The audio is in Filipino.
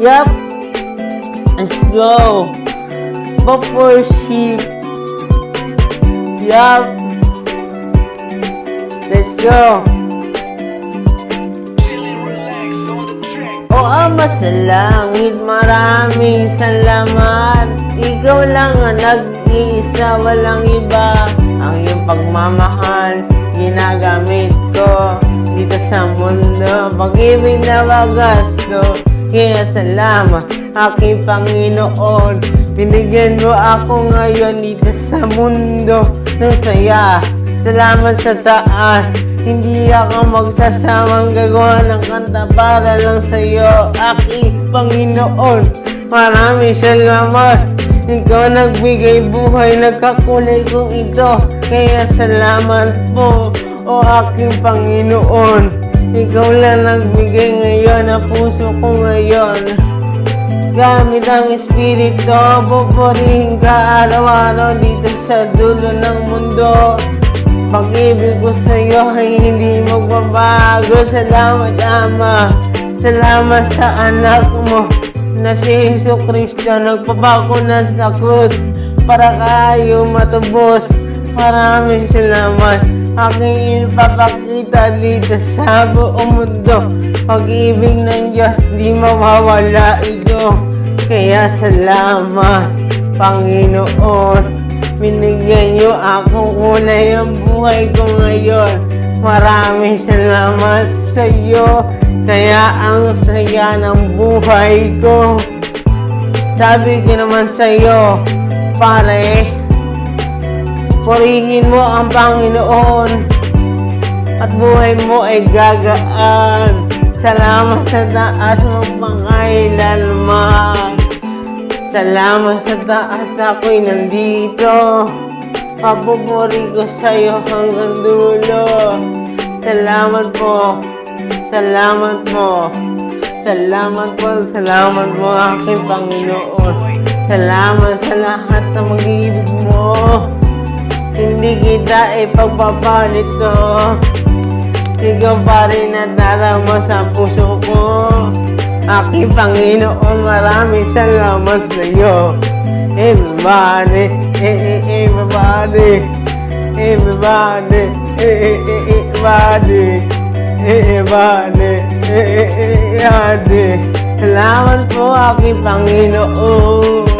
Yup. Let's go. Before sheep. Yup. Let's go. O Ama sa langit, maraming salamat. Ikaw lang ang nag-iisa, walang iba. Ang iyong pagmamahal, ginagamit ko dito sa mundo. Pag-ibig na wagasto, kaya salamat aking Panginoon. Binigyan mo ako ngayon dito sa mundo ng saya. Salamat sa taas, hindi ako magsasamang gagawa ng kanta para lang sa'yo, aking Panginoon. Maraming salamat. Ikaw nagbigay buhay, nagkakulay kong ito. Kaya salamat po, o aking Panginoon. Ikaw lang nagbigay ngayon ng puso ko ngayon. Gamit ang Espiritu, pupurihin ka araw-araw dito sa dulo ng mundo. Pag-ibig ko sa'yo ay hindi magbabago. Salamat Ama, salamat sa anak mo na si Jesucristo, nagpapako na sa krus para kayo matubos. Maraming salamat. Aking ipapakita dito sa buong mundo. Pag-ibig ng Diyos di mawawala ito. Kaya salamat Panginoon. Binigyan niyo akong kulay ang buhay ko ngayon. Maraming salamat sa iyo. Kaya ang saya ng buhay ko. Sabi ko naman sa iyo, pare, purihin mo ang Panginoon at buhay mo ay gagaan. Salamat sa taas mo pangailanman. Salamat sa taas, ako'y nandito. Papupuri ko sa'yo hanggang dulo. Salamat po. Salamat po. Salamat po. Salamat po aking Panginoon. Salamat sa lahat ng mag-ibig mo. Hindi kita ipagpapalito. Ikaw pa rin na darama sa puso ko. Aking Panginoon, maraming salamat sa iyo. Everybody, everybody, everybody, everybody, everybody, everybody. Salamat po aking Panginoon.